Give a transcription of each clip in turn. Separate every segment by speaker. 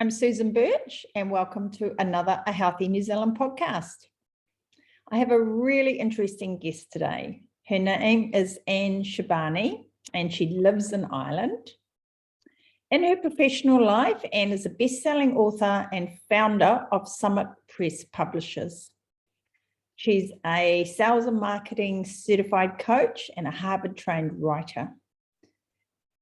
Speaker 1: I'm Susan Birch, and welcome to another A Healthy New Zealand podcast. I have a really interesting guest today. Her name is Ann Sheybani, and she lives in Ireland. In her professional life, Ann is a best-selling author and founder of Summit Press Publishers. She's a sales and marketing certified coach and a Harvard-trained writer.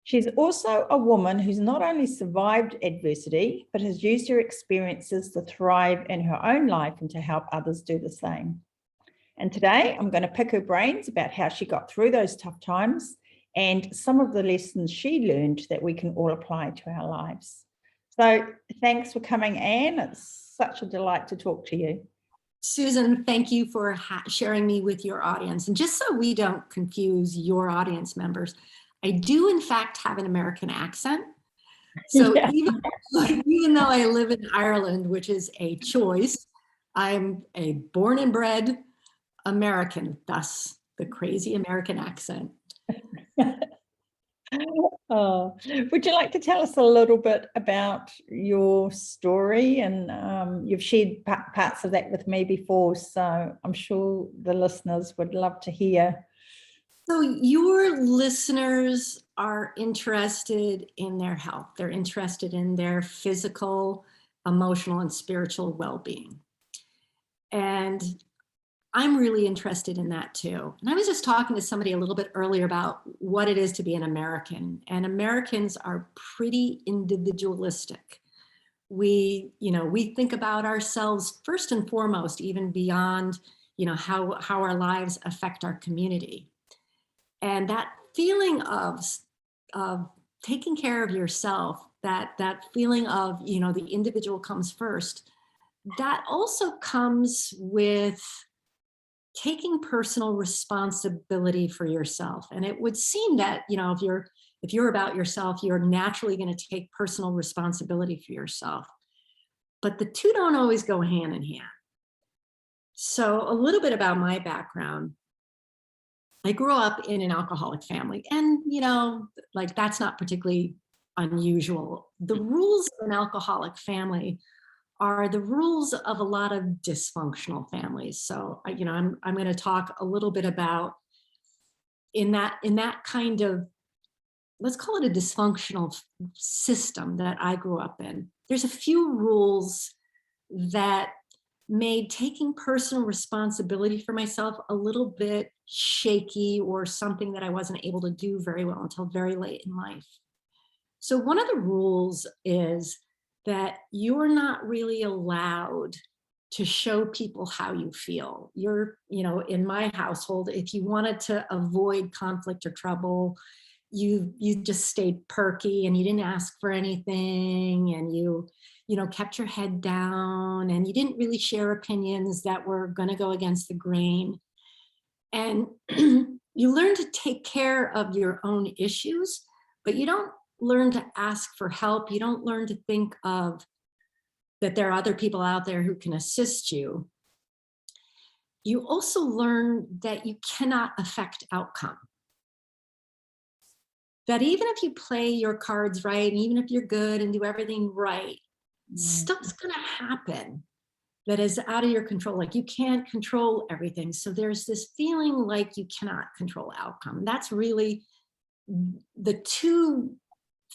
Speaker 1: She's also a woman who's not only survived adversity, but has used her experiences to thrive in her own life and to help others do the same. And today I'm going to pick her brains about how she got through those tough times and some of the lessons she learned that we can all apply to our lives. So thanks for coming, Ann. It's such a delight to talk to you.
Speaker 2: Susan, thank you for sharing me with your audience. And just so we don't confuse your audience members, I do, in fact, have an American accent. So yeah. even though I live in Ireland, which is a choice, I'm a born and bred American, thus the crazy American accent.
Speaker 1: Oh, would you like to tell us a little bit about your story? And you've shared parts of that with me before, so I'm sure the listeners would love to hear.
Speaker 2: So your listeners are interested in their health. They're interested in their physical, emotional, and spiritual well-being. And I'm really interested in that too. And I was just talking to somebody a little bit earlier about what it is to be an American. And Americans are pretty individualistic. We think about ourselves first and foremost, even beyond, how our lives affect our community. And that feeling of taking care of yourself, that feeling of, the individual comes first, that also comes with taking personal responsibility for yourself. And it would seem that, if you're about yourself, you're naturally going to take personal responsibility for yourself. But the two don't always go hand in hand. So a little bit about my background. I grew up in an alcoholic family, and, that's not particularly unusual. The rules of an alcoholic family are the rules of a lot of dysfunctional families. So, I'm going to talk a little bit about in that kind of, let's call it a dysfunctional system that I grew up in. There's a few rules that made taking personal responsibility for myself a little bit shaky, or something that I wasn't able to do very well until very late in life. So one of the rules is that you're not really allowed to show people how you feel. You're, in my household, if you wanted to avoid conflict or trouble, you just stayed perky and you didn't ask for anything, and you kept your head down, and you didn't really share opinions that were going to go against the grain. And you learn to take care of your own issues, but you don't learn to ask for help. You don't learn to think of that there are other people out there who can assist you. You also learn that you cannot affect outcome. That even if you play your cards right, and even if you're good and do everything right, stuff's going to happen that is out of your control. Like, you can't control everything. So there's this feeling like you cannot control outcome. And that's really the two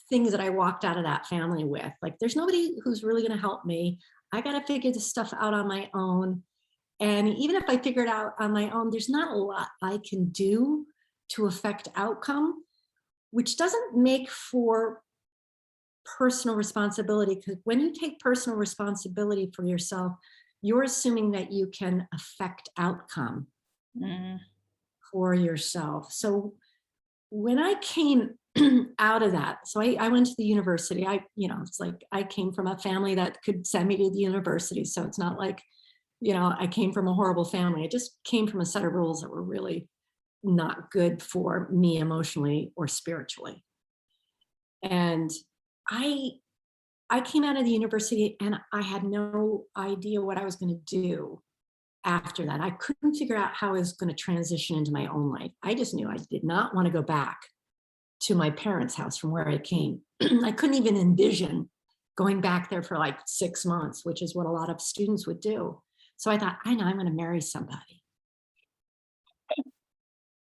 Speaker 2: things that I walked out of that family with. Like, there's nobody who's really going to help me. I got to figure this stuff out on my own. And even if I figure it out on my own, there's not a lot I can do to affect outcome, which doesn't make for personal responsibility, because when you take personal responsibility for yourself, you're assuming that you can affect outcome for yourself. So when I came out of that, so I went to the university. It's like I came from a family that could send me to the university. So it's not like, I came from a horrible family. I just came from a set of rules that were really not good for me emotionally or spiritually. And I came out of the university and I had no idea what I was going to do after that. I couldn't figure out how I was going to transition into my own life. I just knew I did not want to go back to my parents' house from where I came. I couldn't even envision going back there for like 6 months, which is what a lot of students would do. So I thought, I know I'm going to marry somebody.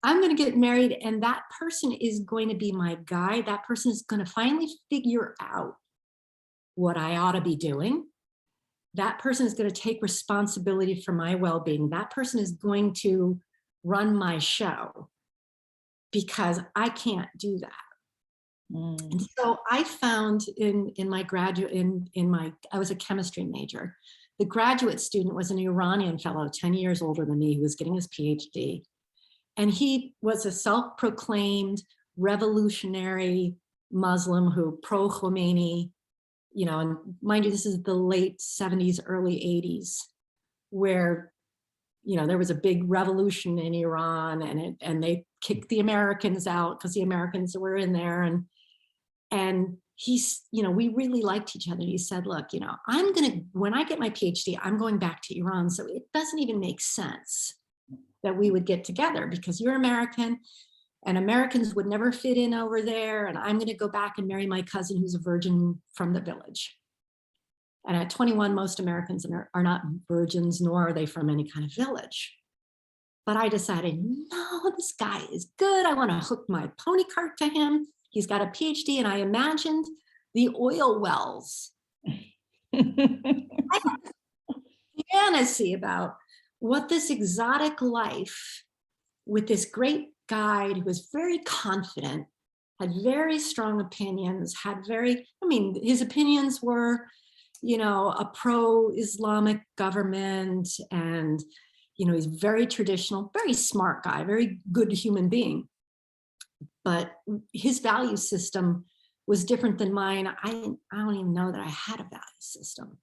Speaker 2: I'm going to get married, and that person is going to be my guide. That person is going to finally figure out what I ought to be doing. That person is going to take responsibility for my well-being. That person is going to run my show, because I can't do that. And so I found in my graduate, I was a chemistry major. The graduate student was an Iranian fellow, 10 years older than me, who was getting his PhD. And he was a self-proclaimed revolutionary Muslim who pro-Khomeini, and mind you, this is the late 70s, early 80s, where, there was a big revolution in Iran, and they kicked the Americans out because the Americans were in there. And he's, we really liked each other. He said, look, when I get my PhD, I'm going back to Iran. So it doesn't even make sense that we would get together, because you're American and Americans would never fit in over there. And I'm going to go back and marry my cousin who's a virgin from the village. And at 21, most Americans are not virgins, nor are they from any kind of village. But I decided, no, this guy is good. I want to hook my pony cart to him. He's got a PhD, and I imagined the oil wells. I had a fantasy about what this exotic life with this great guide who was very confident, had very strong opinions, his opinions were, a pro-Islamic government, and, he's very traditional, very smart guy, very good human being. But his value system was different than mine. I don't even know that I had a value system.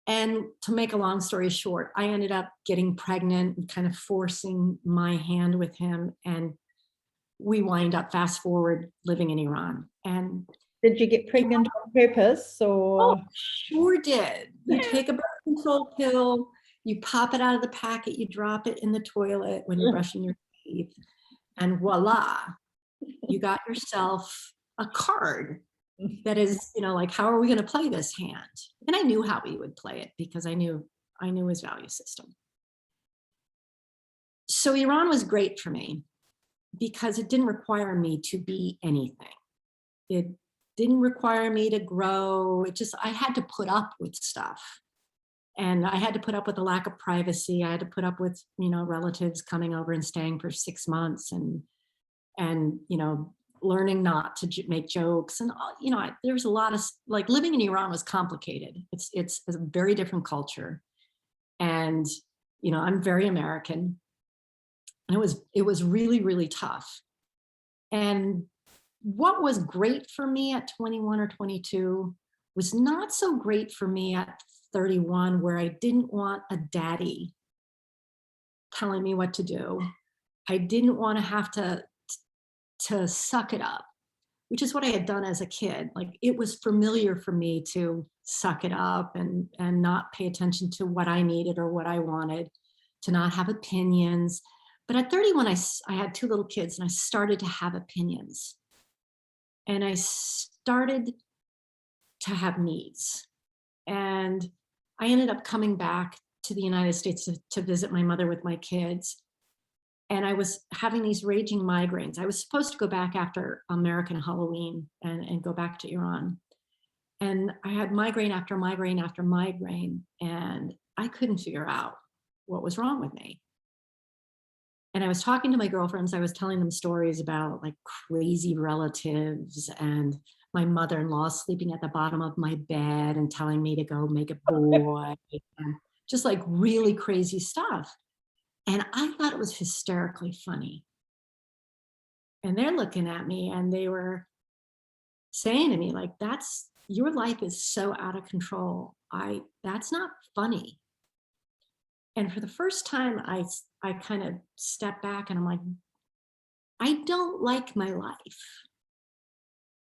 Speaker 2: And to make a long story short, I ended up getting pregnant and kind of forcing my hand with him. And we wind up, fast forward, living in Iran. And
Speaker 1: did you get pregnant on purpose, or?
Speaker 2: Oh, sure did. You take a birth control pill, you pop it out of the packet, you drop it in the toilet when you're brushing your teeth, and voila, you got yourself a card that is, like, how are we going to play this hand? And I knew how he would play it, because I knew his value system. So Iran was great for me because it didn't require me to be anything. It didn't require me to grow. I had to put up with stuff. And I had to put up with a lack of privacy. I had to put up with, relatives coming over and staying for 6 months, and learning not to make jokes. And, there was a lot of, like, living in Iran was complicated. It's a very different culture. And, I'm very American. And it was really, really tough. And what was great for me at 21 or 22 was not so great for me at 31, where I didn't want a daddy telling me what to do. I didn't want to have to suck it up, which is what I had done as a kid. Like, it was familiar for me to suck it up and not pay attention to what I needed or what I wanted, to not have opinions. But at 31, I had 2 little kids, and I started to have opinions. And I started to have needs. And I ended up coming back to the United States to visit my mother with my kids. And I was having these raging migraines. I was supposed to go back after American Halloween and go back to Iran. And I had migraine after migraine after migraine, and I couldn't figure out what was wrong with me. And I was talking to my girlfriends. I was telling them stories about, like, crazy relatives and my mother-in-law sleeping at the bottom of my bed and telling me to go make a boy, and just, like, really crazy stuff. And I thought it was hysterically funny. And they're looking at me, and they were saying to me, like, your life is so out of control. That's not funny. And for the first time, I kind of stepped back, and I'm like, I don't like my life.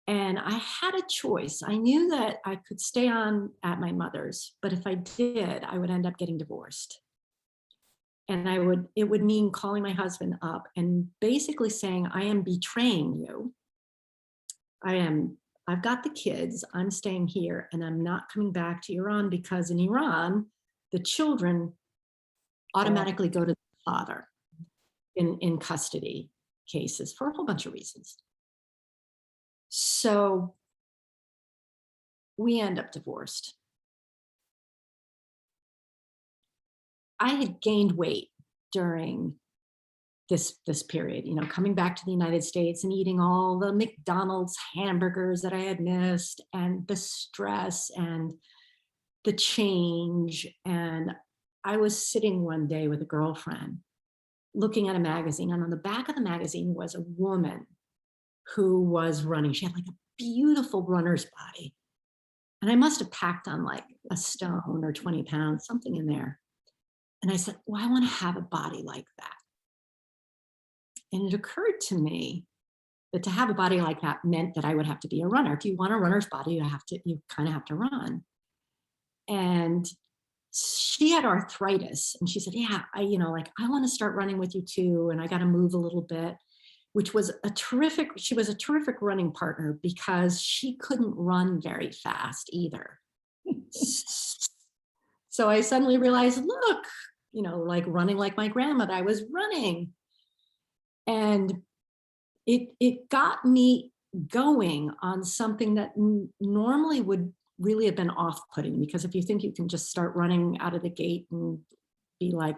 Speaker 2: And I had a choice. I knew that I could stay on at my mother's, but if I did, I would end up getting divorced. And it would mean calling my husband up and basically saying, I am betraying you. I am I've got the kids, I'm staying here, and I'm not coming back to Iran, because in Iran, the children automatically go to the father in custody cases for a whole bunch of reasons. So we end up divorced. I had gained weight during this period, coming back to the United States and eating all the McDonald's hamburgers that I had missed, and the stress and the change. And I was sitting one day with a girlfriend looking at a magazine, and on the back of the magazine was a woman who was running. She had like a beautiful runner's body. And I must have packed on like a stone or 20 pounds, something in there. And I said, well, I want to have a body like that. And it occurred to me that to have a body like that meant that I would have to be a runner. If you want a runner's body, you kind of have to run. And she had arthritis, and she said, yeah, I want to start running with you too. And I got to move a little bit, which was she was a terrific running partner, because she couldn't run very fast either. So I suddenly realized, look, like running like my grandmother, I was running. And it got me going on something that normally would really have been off-putting, because if you think you can just start running out of the gate and be like,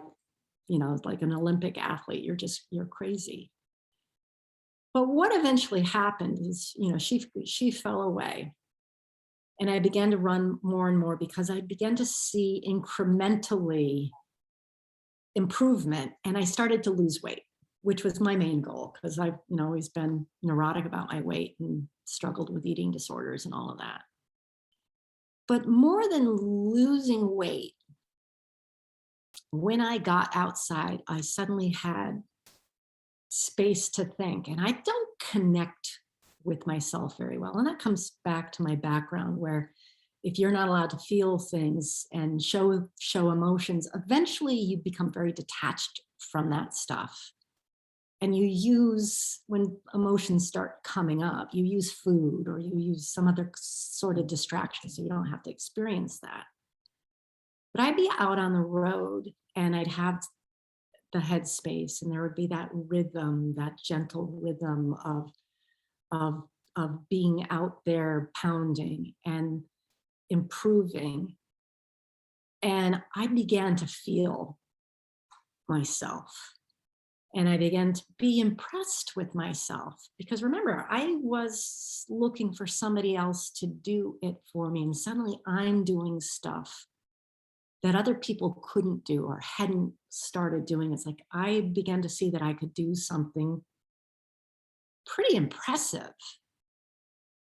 Speaker 2: like an Olympic athlete, you're crazy. But what eventually happened is, she fell away, and I began to run more and more, because I began to see incrementally improvement, and I started to lose weight, which was my main goal, because I've always been neurotic about my weight and struggled with eating disorders and all of that. But more than losing weight, when I got outside, I suddenly had space to think, and I don't connect with myself very well. And that comes back to my background, where if you're not allowed to feel things and show emotions, eventually you become very detached from that stuff. And when emotions start coming up, you use food or you use some other sort of distraction so you don't have to experience that. But I'd be out on the road, and I'd have the headspace, and there would be that rhythm, that gentle rhythm of being out there pounding and improving. And I began to feel myself. And I began to be impressed with myself, because remember, I was looking for somebody else to do it for me. And suddenly I'm doing stuff that other people couldn't do or hadn't started doing. It's like I began to see that I could do something pretty impressive.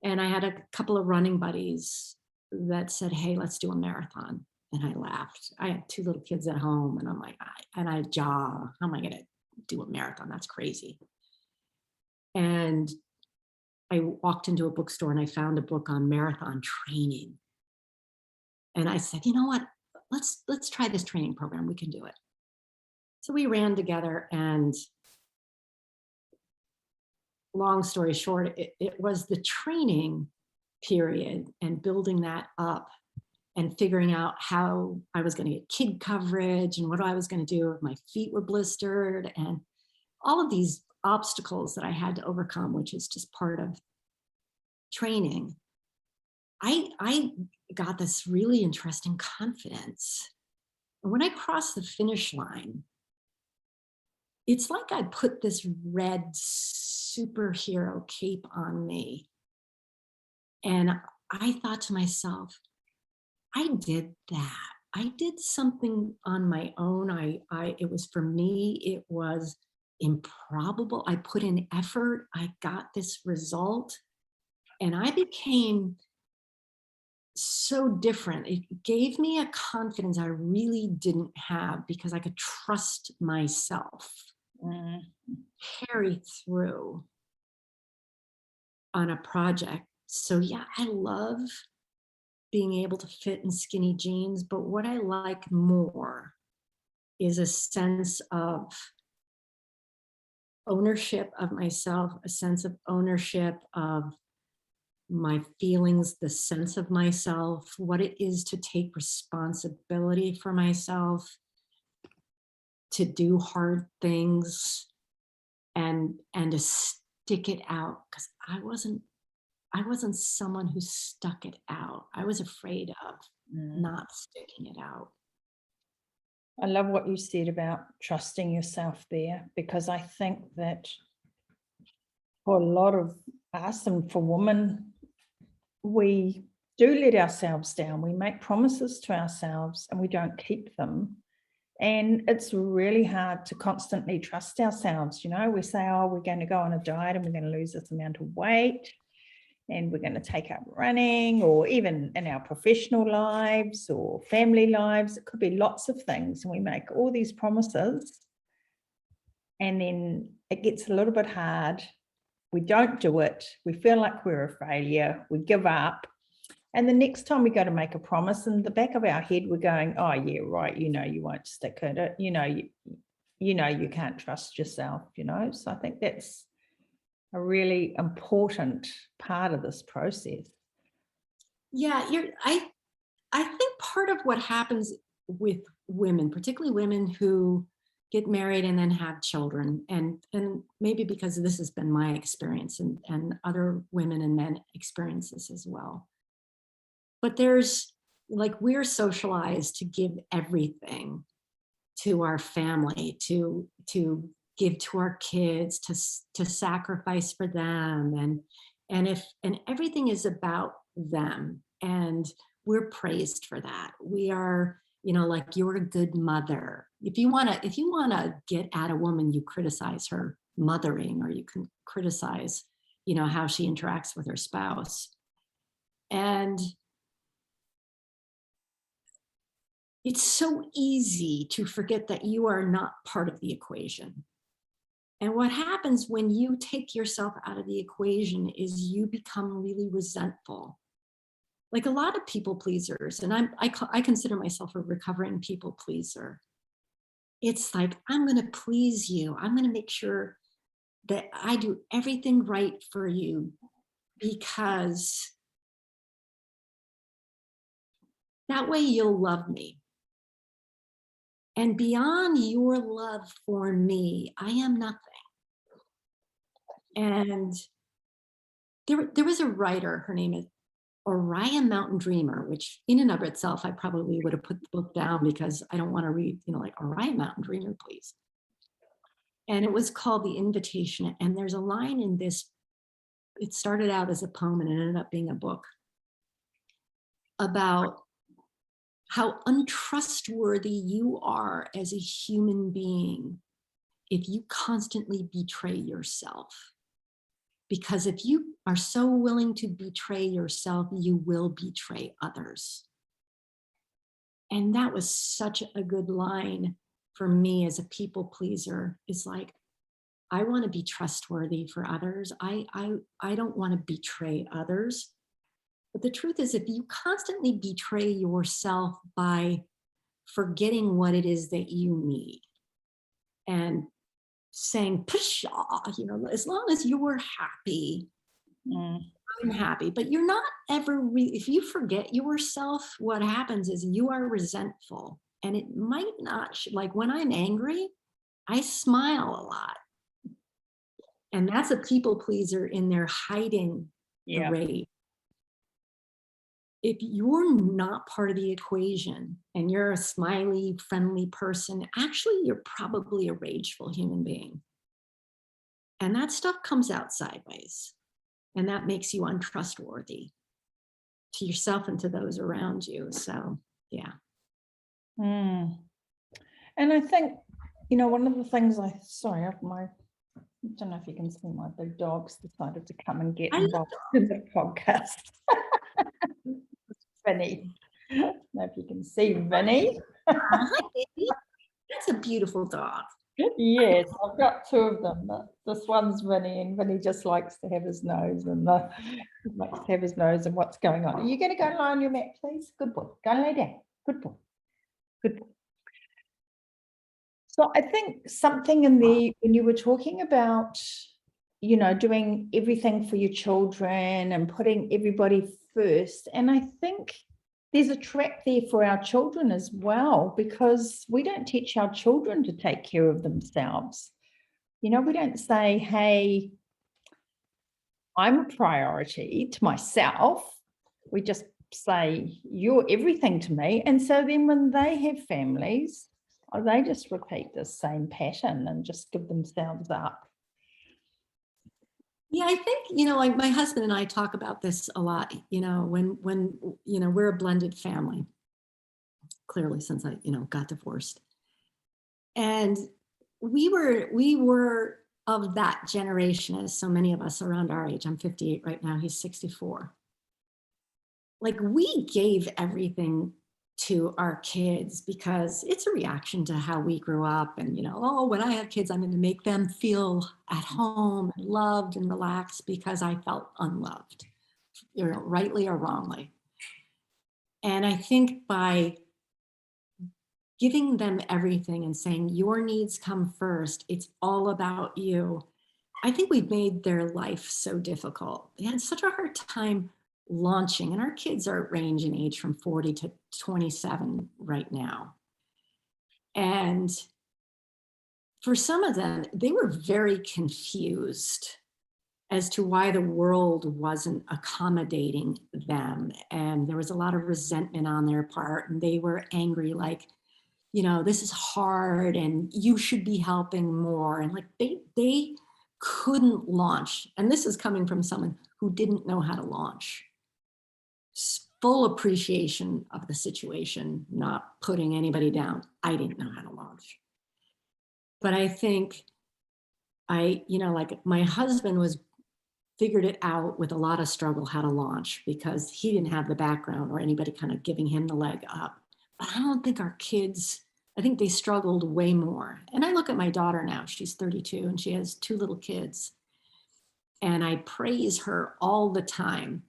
Speaker 2: And I had a couple of running buddies that said, hey, let's do a marathon. And I laughed. I had 2 little kids at home, and I'm like, I jog. How am I going to do a marathon? That's crazy. And I walked into a bookstore, and I found a book on marathon training. And I said, you know what? Let's try this training program. We can do it. So we ran together, and long story short, it was the training period and building that up and figuring out how I was going to get kid coverage and what I was going to do if my feet were blistered, and all of these obstacles that I had to overcome, which is just part of training. I got this really interesting confidence. And when I crossed the finish line, it's like I put this red superhero cape on me. And I thought to myself, I did that. I did something on my own. It was for me, it was improbable. I put in effort. I got this result, and I became so different. It gave me a confidence I really didn't have, because I could trust myself, carry through on a project. So yeah, I love being able to fit in skinny jeans, but what I like more is a sense of ownership of myself, a sense of ownership of my feelings, the sense of myself, what it is to take responsibility for myself, to do hard things, and to stick it out, because I wasn't someone who stuck it out. I was afraid of not sticking it out.
Speaker 1: I love what you said about trusting yourself there, because I think that for a lot of us and for women, we do let ourselves down. We make promises to ourselves and we don't keep them. And it's really hard to constantly trust ourselves. You know, we say, oh, we're going to go on a diet and we're going to lose this amount of weight and we're going to take up running, or even in our professional lives or family lives. It could be lots of things. And we make all these promises and then it gets a little bit hard. We don't do it. We feel like we're a failure. We give up. And the next time we go to make a promise, in the back of our head, we're going, oh, yeah, right. You know, you won't stick at it. You know, you can't trust yourself, you know. So I think that's a really important part of this process.
Speaker 2: Yeah, I think part of what happens with women, particularly women who get married and then have children, and maybe because this has been my experience, and other women and men experience this as well. But there's, like, we're socialized to give everything to our family, to give to our kids, to sacrifice for them, and everything is about them, and we're praised for that. We are, like, you're a good mother. If you want to get at a woman, you criticize her mothering, or you can criticize, how she interacts with her spouse. And it's so easy to forget that you are not part of the equation. And what happens when you take yourself out of the equation is you become really resentful. Like a lot of people pleasers, and I consider myself a recovering people pleaser. It's like, I'm going to please you. I'm going to make sure that I do everything right for you, because that way you'll love me. And beyond your love for me, I am nothing. And there was a writer, her name is Orion Mountain Dreamer, which in and of itself, I probably would have put the book down, because I don't want to read, like, Orion Mountain Dreamer, please. And it was called The Invitation. And there's a line in this, it started out as a poem and it ended up being a book, about how untrustworthy you are as a human being if you constantly betray yourself. Because if you are so willing to betray yourself, you will betray others. And that was such a good line for me as a people pleaser. It's like, I want to be trustworthy for others. I don't want to betray others. But the truth is, if you constantly betray yourself by forgetting what it is that you need and saying, pshaw, as long as you're happy, I'm happy. But you're not ever if you forget yourself, what happens is you are resentful. And it might not, like when I'm angry, I smile a lot. And that's a people pleaser in there hiding the rage. If you're not part of the equation and you're a smiley, friendly person, actually, you're probably a rageful human being. And that stuff comes out sideways. And that makes you untrustworthy to yourself and to those around you. So, yeah.
Speaker 1: And I think, one of the things I don't know if you can see, my big dog's decided to come and get involved in the podcast. Vinny. I don't know if you can see Vinny.
Speaker 2: Hi, baby. That's a beautiful dog.
Speaker 1: Yes, I've got two of them. This one's Vinny, and Vinny just likes to have his nose and what's going on. Are you going to go lie on your mat, please? Good boy. Go and lay down. Good boy. Good boy. So I think something in when you were talking about doing everything for your children and putting everybody first. And I think there's a trap there for our children as well, because we don't teach our children to take care of themselves. We don't say, hey, I'm a priority to myself. We just say, you're everything to me. And so then when they have families, they just repeat the same pattern and just give themselves up.
Speaker 2: Yeah, I think, like my husband and I talk about this a lot, when we're a blended family, clearly since I, got divorced. And we were of that generation, as so many of us around our age. I'm 58 right now, he's 64. Like, we gave everything to our kids because it's a reaction to how we grew up. And, when I have kids, I'm going to make them feel at home and loved and relaxed because I felt unloved, rightly or wrongly. And I think by giving them everything and saying your needs come first, it's all about you, I think we've made their life so difficult. They had such a hard time launching, and our kids are range in age from 40 to 27 right now. And for some of them, they were very confused as to why the world wasn't accommodating them. And there was a lot of resentment on their part, and they were angry, like, this is hard and you should be helping more. And like they couldn't launch. And this is coming from someone who didn't know how to launch. Full appreciation of the situation, not putting anybody down. I didn't know how to launch. But I think like my husband figured it out with a lot of struggle how to launch because he didn't have the background or anybody kind of giving him the leg up. But I don't think our kids, I think they struggled way more. And I look at my daughter now, she's 32 and she has 2 little kids. And I praise her all the time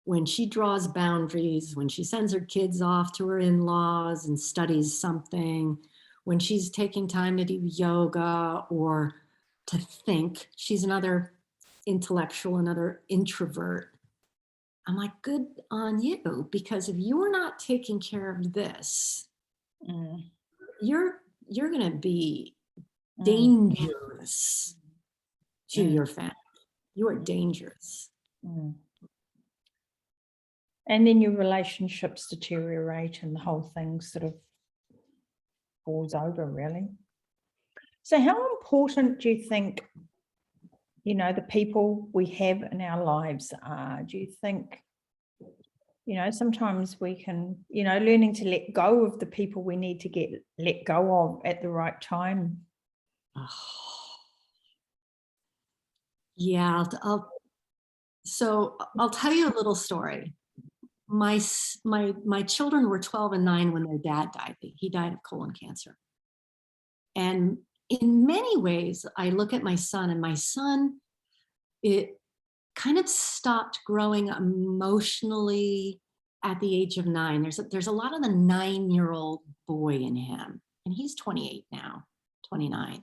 Speaker 2: when she draws boundaries, when she sends her kids off to her in-laws and studies something, when she's taking time to do yoga or to think. She's another intellectual, another introvert. I'm like, good on you, because if you're not taking care of this, you're going to be dangerous to your family. You are dangerous.
Speaker 1: And then your relationships deteriorate and the whole thing sort of falls over, really. So how important do you think, the people we have in our lives are? Do you think, sometimes we can, learning to let go of the people we need to get let go of at the right time?
Speaker 2: Yeah, so I'll tell you a little story. My children were 12 and 9 when their dad died. He died of colon cancer. And in many ways, I look at my son, and my son, it kind of stopped growing emotionally at the age of 9. There's a lot of the 9-year-old boy in him, and he's 28 now, 29.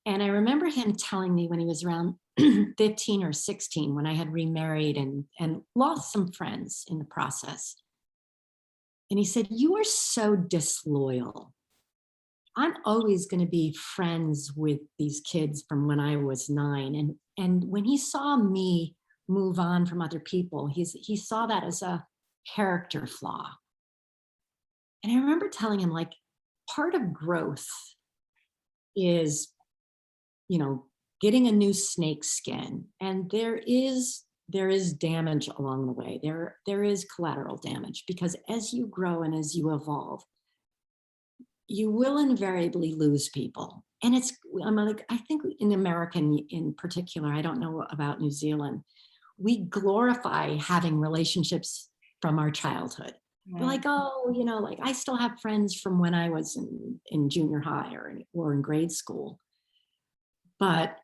Speaker 2: And I remember him telling me when he was around 15 or 16, when I had remarried and lost some friends in the process. And he said, "You are so disloyal. I'm always going to be friends with these kids from when I was 9." And when he saw me move on from other people, he saw that as a character flaw. And I remember telling him, like, part of growth is, getting a new snake skin. And there is damage along the way. There is collateral damage, because as you grow and as you evolve, you will invariably lose people. And I think in America in particular, I don't know about New Zealand, we glorify having relationships from our childhood. We're like, oh, like I still have friends from when I was in junior high or in grade school. But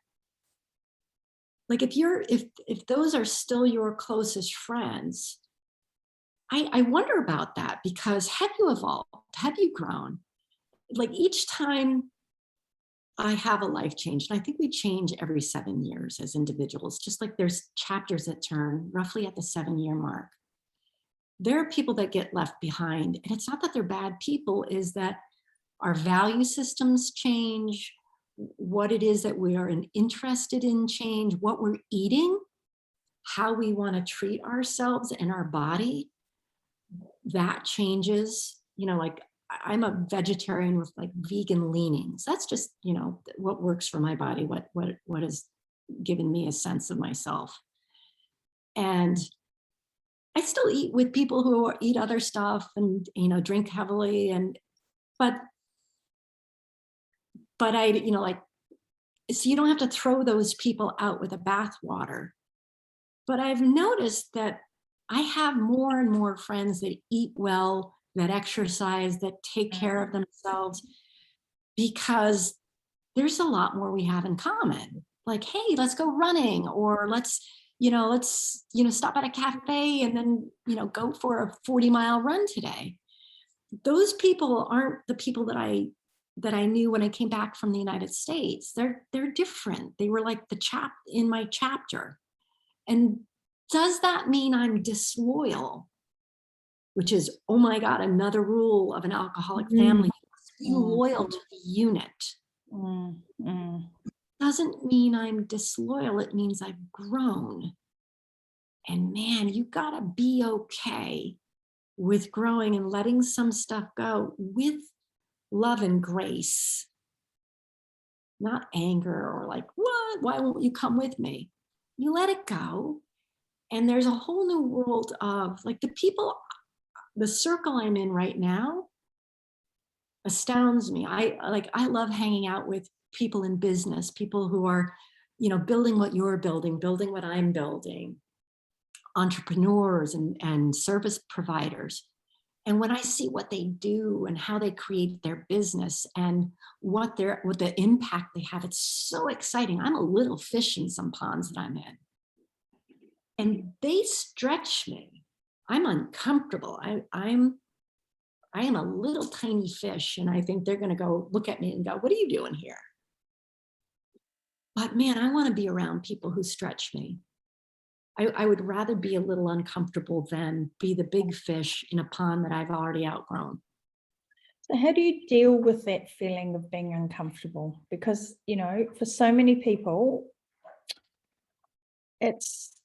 Speaker 2: like, if those are still your closest friends, I wonder about that, because have you evolved? Have you grown? Like, each time I have a life change. And I think we change every 7 years as individuals, just like there's chapters that turn roughly at the 7-year mark. There are people that get left behind. And it's not that they're bad people, is that our value systems change, what it is that we are interested in change, what we're eating, how we want to treat ourselves and our body, that changes. Like I'm a vegetarian with like vegan leanings. That's just, what works for my body, what has given me a sense of myself. And I still eat with people who eat other stuff and, drink heavily but I, so you don't have to throw those people out with a bathwater. But I've noticed that I have more and more friends that eat well, that exercise, that take care of themselves, because there's a lot more we have in common. Like, hey, let's go running, or let's stop at a cafe and then, go for a 40-mile run today. Those people aren't the people that I knew when I came back from the United States. They're different. They were like the chap in my chapter. And does that mean I'm disloyal? Which is, oh my God, another rule of an alcoholic family. You must be loyal to the unit. Doesn't mean I'm disloyal. It means I've grown. And man, you gotta be okay with growing and letting some stuff go with love and grace. Not anger or like, what? Why won't you come with me? You let it go. And there's a whole new world of like the circle I'm in right now astounds me. I love hanging out with people in business, people who are, building what you're building what I'm building, entrepreneurs and service providers. And when I see what they do and how they create their business and what the impact they have, it's so exciting. I'm a little fish in some ponds that I'm in. And they stretch me. I'm uncomfortable. I am a little tiny fish, and I think they're going to go look at me and go, what are you doing here? But man, I want to be around people who stretch me. I would rather be a little uncomfortable than be the big fish in a pond that I've already outgrown.
Speaker 1: So how do you deal with that feeling of being uncomfortable? Because, for so many people, it's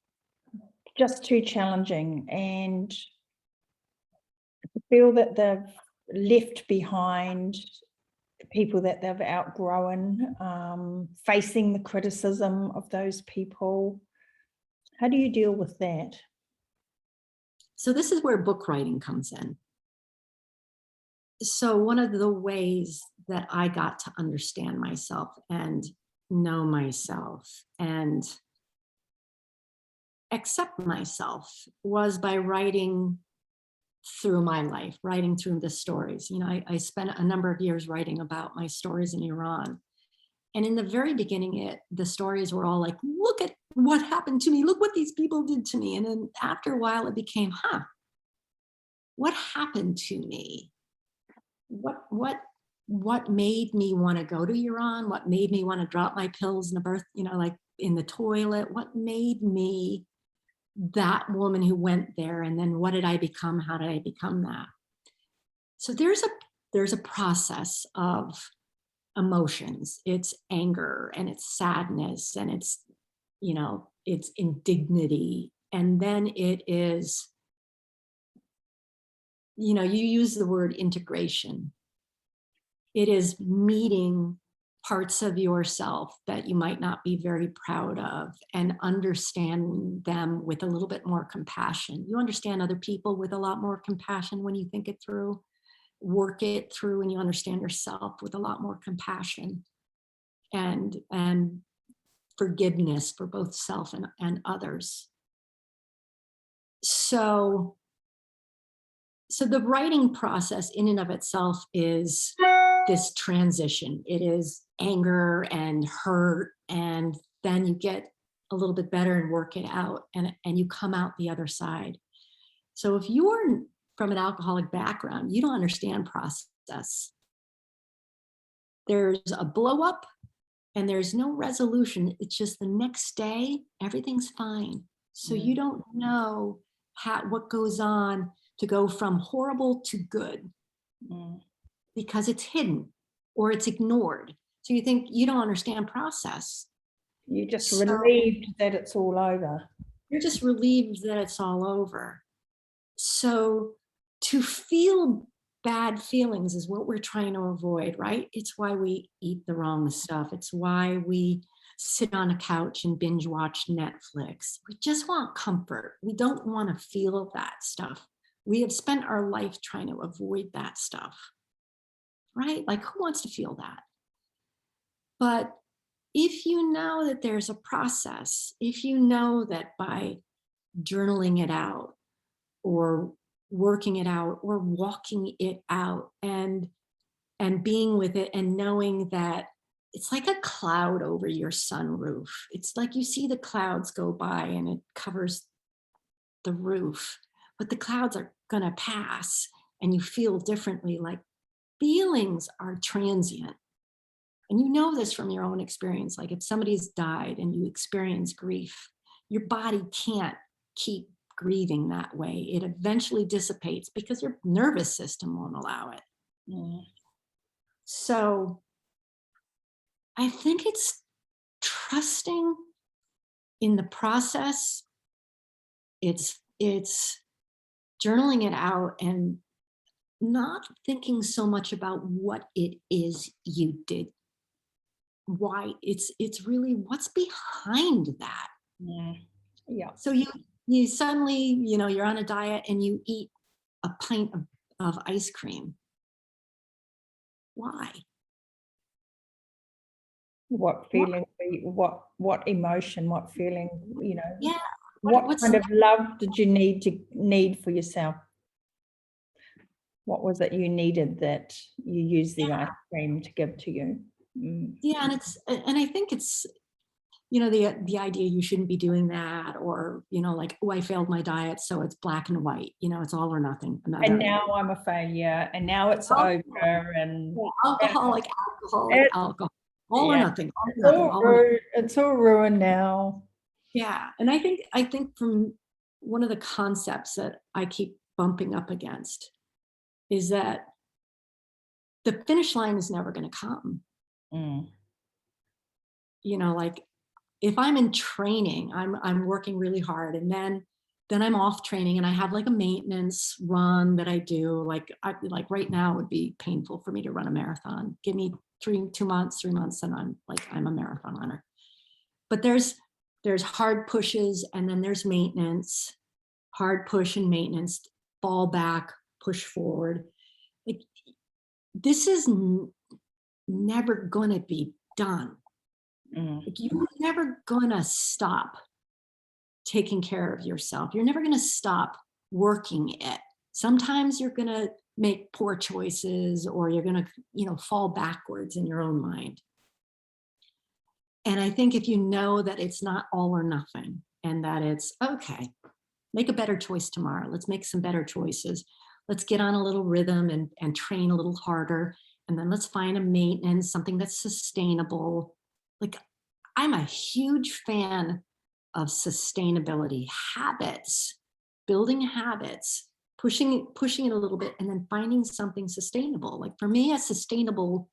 Speaker 1: just too challenging, and to feel that they've left behind people that they've outgrown, facing the criticism of those people. How do you deal with that?
Speaker 2: So this is where book writing comes in. So one of the ways that I got to understand myself and know myself and accept myself was by writing through my life, writing through the stories. I spent a number of years writing about my stories in Iran. And in the very beginning, the stories were all like, look at what happened to me. Look what these people did to me. And then after a while, it became, what happened to me? What made me want to go to Iran? What made me want to drop my pills in the birth, like in the toilet? What made me that woman who went there? And then what did I become? How did I become that? So there's a process of emotions. It's anger and it's sadness and it's indignity. And then it is, you use the word integration. It is meeting parts of yourself that you might not be very proud of and understanding them with a little bit more compassion. You understand other people with a lot more compassion when you think it through, work it through, and you understand yourself with a lot more compassion and forgiveness for both self and others. So the writing process in and of itself is this transition. It is anger and hurt, and then you get a little bit better and work it out, and you come out the other side. So if you're from an alcoholic background, you don't understand process. There's a blow up and there's no resolution. It's just the next day, everything's fine. So you don't know what goes on to go from horrible to good because it's hidden or it's ignored. So you think you don't understand process.
Speaker 1: You're just
Speaker 2: So
Speaker 1: relieved that it's all over.
Speaker 2: you're just relieved that it's all over. So to feel bad feelings is what we're trying to avoid, right? It's why we eat the wrong stuff. It's why we sit on a couch and binge watch Netflix. We just want comfort. We don't want to feel that stuff. We have spent our life trying to avoid that stuff, right? Like, who wants to feel that? But if you know that there's a process, if you know that by journaling it out or working it out or walking it out and being with it and knowing that it's like a cloud over your sunroof. It's like you see the clouds go by and it covers the roof, but the clouds are going to pass and you feel differently. Like, feelings are transient. And you know this from your own experience. Like, if somebody's died and you experience grief, your body can't keep grieving that way. It eventually dissipates because your nervous system won't allow it. So I think it's trusting in the process. It's journaling it out and not thinking so much about what it is you did. Why it's really what's behind that.
Speaker 1: Yeah.
Speaker 2: So you suddenly, you're on a diet and you eat a pint of ice cream. Why?
Speaker 1: What feeling, what emotion, what feeling,
Speaker 2: Yeah.
Speaker 1: what kind of love did you need for yourself? What was it you needed that you used the ice cream to give to you?
Speaker 2: Yeah, and I think it's, the idea you shouldn't be doing that, or, like, oh, I failed my diet, so it's black and white, it's all or nothing.
Speaker 1: And now I'm a failure, and now it's over, and
Speaker 2: alcohol, all or nothing.
Speaker 1: It's all ruined now.
Speaker 2: Yeah, and I think from one of the concepts that I keep bumping up against is that the finish line is never going to come. Like, if I'm in training, I'm working really hard, and then I'm off training and I have like a maintenance run that I do. Like right now it would be painful for me to run a marathon. Give me 3 months, and I'm a marathon runner. But there's hard pushes, and then there's maintenance, hard push and maintenance, fall back, push forward. Like, this is never going to be done. Like, you're never going to stop taking care of yourself. You're never going to stop working it. Sometimes you're going to make poor choices, or you're going to, fall backwards in your own mind. And I think if you know that it's not all or nothing, and that it's okay, make a better choice tomorrow. Let's make some better choices. Let's get on a little rhythm and train a little harder. And then let's find a maintenance, something that's sustainable. Like, I'm a huge fan of sustainability, habits, building habits, pushing it a little bit, and then finding something sustainable. Like, for me, a sustainable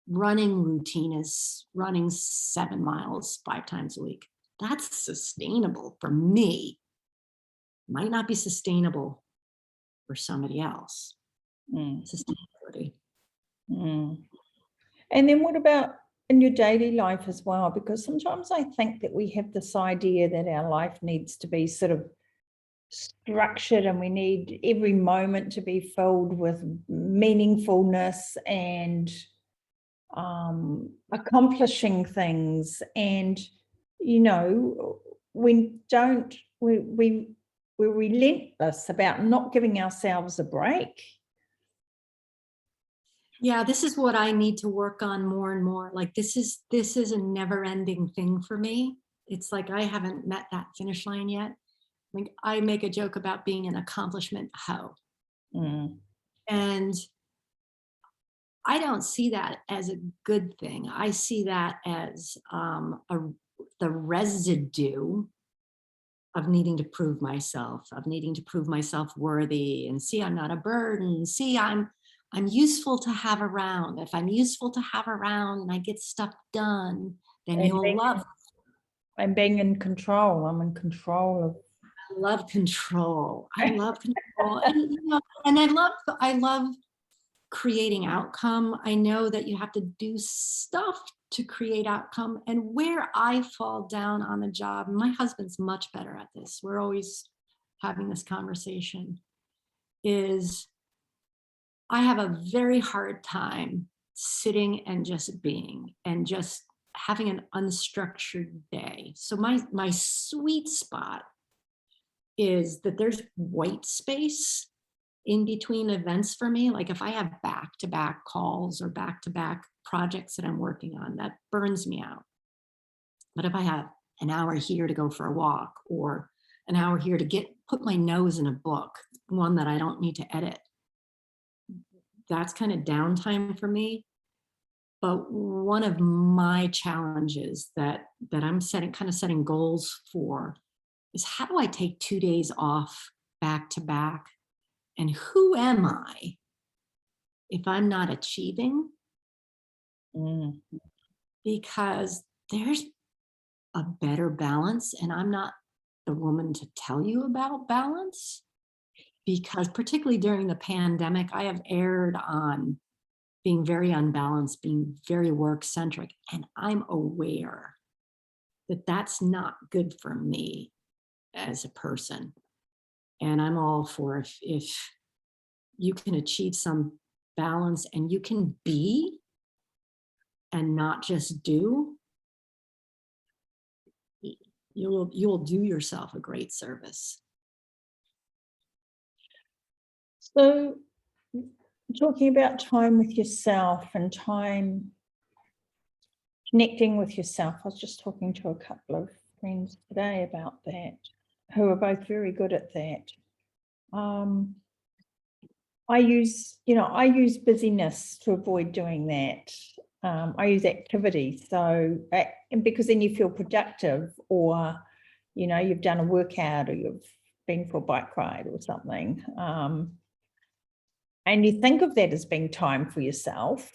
Speaker 2: running routine is running 7 miles 5 times a week. That's sustainable for me. Might not be sustainable for somebody else. Sustainability.
Speaker 1: And then what about in your daily life as well? Because sometimes I think that we have this idea that our life needs to be sort of structured, and we need every moment to be filled with meaningfulness and accomplishing things. And we're relentless about not giving ourselves a break.
Speaker 2: Yeah, this is what I need to work on more and more. Like, this is a never-ending thing for me. It's like I haven't met that finish line yet. Like, I make a joke about being an accomplishment hoe. And I don't see that as a good thing. I see that as the residue of needing to prove myself, of needing to prove myself worthy, and see, I'm not a burden. See, I'm useful to have around. If I'm useful to have around and I get stuff done, then
Speaker 1: And
Speaker 2: you'll love.
Speaker 1: I'm being in control. I'm in control of.
Speaker 2: I love control. I love control, and and I love creating outcome. I know that you have to do stuff to create outcome. And where I fall down on the job, my husband's much better at this. We're always having this conversation, is I have a very hard time sitting and just being and just having an unstructured day. So my sweet spot is that there's white space in between events for me. Like if I have back-to-back calls or back-to-back projects that I'm working on, that burns me out. But if I have an hour here to go for a walk, or an hour here to put my nose in a book, one that I don't need to edit, that's kind of downtime for me. But one of my challenges that I'm setting goals for is, how do I take 2 days off back to back? And who am I if I'm not achieving? Because there's a better balance, and I'm not the woman to tell you about balance, because particularly during the pandemic, I have erred on being very unbalanced, being very work-centric, and I'm aware that that's not good for me as a person. And I'm all for, if you can achieve some balance and you can be and not just do, you'll do yourself a great service.
Speaker 1: So, talking about time with yourself and time connecting with yourself, I was just talking to a couple of friends today about that, who are both very good at that. I use busyness to avoid doing that. I use activity, so because then you feel productive, or you've done a workout, or you've been for a bike ride or something, and you think of that as being time for yourself,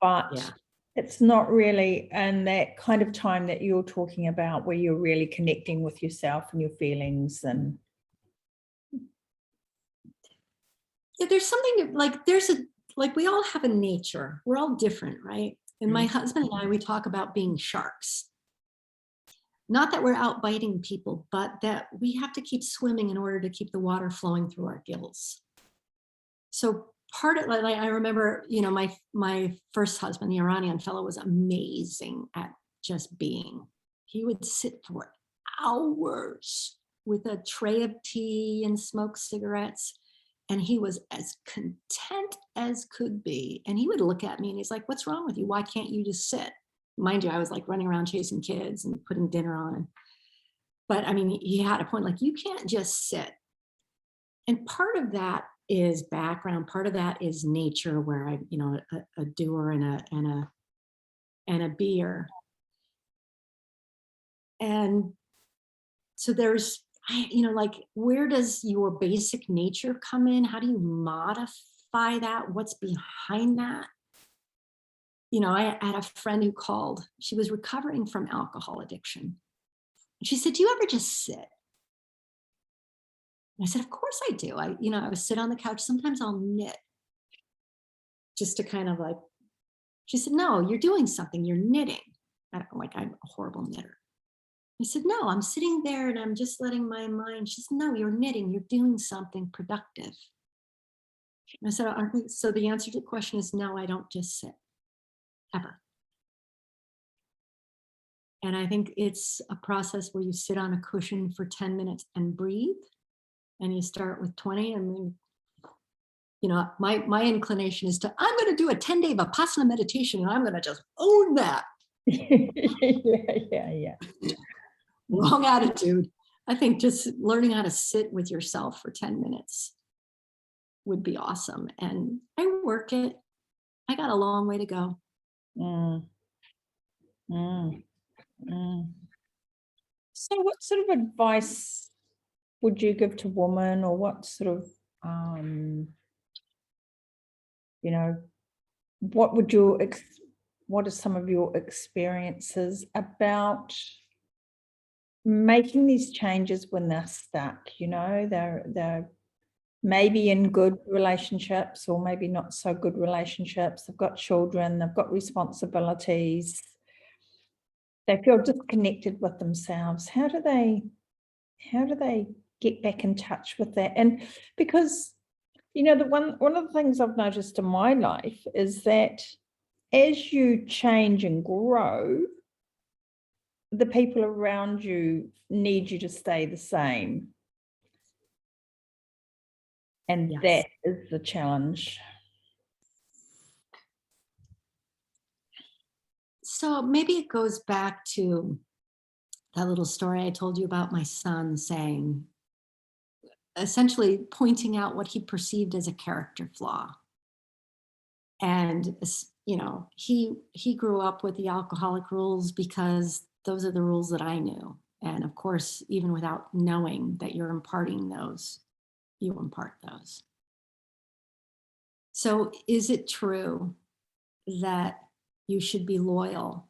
Speaker 1: but it's not really. And that kind of time that you're talking about, where you're really connecting with yourself and your feelings, and
Speaker 2: there's something like we all have a nature. We're all different, right? And my husband and I, we talk about being sharks. Not that we're out biting people, but that we have to keep swimming in order to keep the water flowing through our gills. So part of, like, I remember, my first husband, the Iranian fellow, was amazing at just being. He would sit for hours with a tray of tea and smoke cigarettes, and he was as content as could be. And he would look at me and he's like, "What's wrong with you? Why can't you just sit?" Mind you, I was like running around chasing kids and putting dinner on. But I mean, he had a point, like, you can't just sit. And part of that is background. Part of that is nature, where I, a doer and a beer. And so there's, like, where does your basic nature come in? How do you modify that? What's behind that? I had a friend who called. She was recovering from alcohol addiction. She said, "Do you ever just sit?" And I said, "Of course I do. I would sit on the couch. Sometimes I'll knit, just to kind of like." She said, "No, you're doing something. You're knitting." I'm a horrible knitter. I said, "No, I'm sitting there and I'm just letting my mind." She said, "No, you're knitting. You're doing something productive." And I said, "So the answer to the question is no, I don't just sit, ever." And I think it's a process where you sit on a cushion for 10 minutes and breathe, and you start with 20. I mean, my inclination is I'm going to do a 10-day Vipassana meditation, and I'm going to just own that.
Speaker 1: Yeah.
Speaker 2: Wrong attitude. I think just learning how to sit with yourself for 10 minutes would be awesome. And I work it. I got a long way to go.
Speaker 1: Mm, mm, mm. So what sort of advice would you give to women, or what sort of, you know, what would your, what are some of your experiences about making these changes when they're stuck? You know, they're maybe in good relationships or maybe not so good relationships. They've got children, they've got responsibilities. They feel disconnected with themselves. How do they get back in touch with that? And because, you know, one of the things I've noticed in my life is that as you change and grow, the people around you need you to stay the same. And
Speaker 2: Yes.
Speaker 1: that is the challenge.
Speaker 2: So maybe it goes back to that little story I told you about my son saying, essentially pointing out what he perceived as a character flaw. And he grew up with the alcoholic rules because those are the rules that I knew. And of course, even without knowing that you're imparting those, you impart those. So is it true that you should be loyal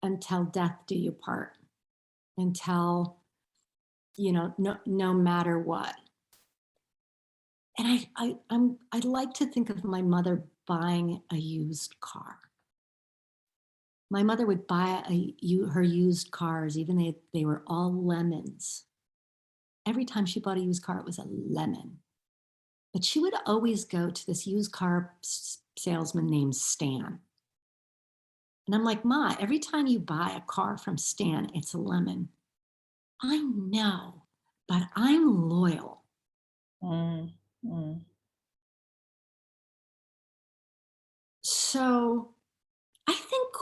Speaker 2: until death do you part? Until, no matter what. And I'd like to think of my mother buying a used car. My mother would buy her used cars, even they were all lemons. Every time she bought a used car, it was a lemon. But she would always go to this used car salesman named Stan. And I'm like, Ma, every time you buy a car from Stan, it's a lemon. I know, but I'm loyal.
Speaker 1: Mm, mm.
Speaker 2: So I think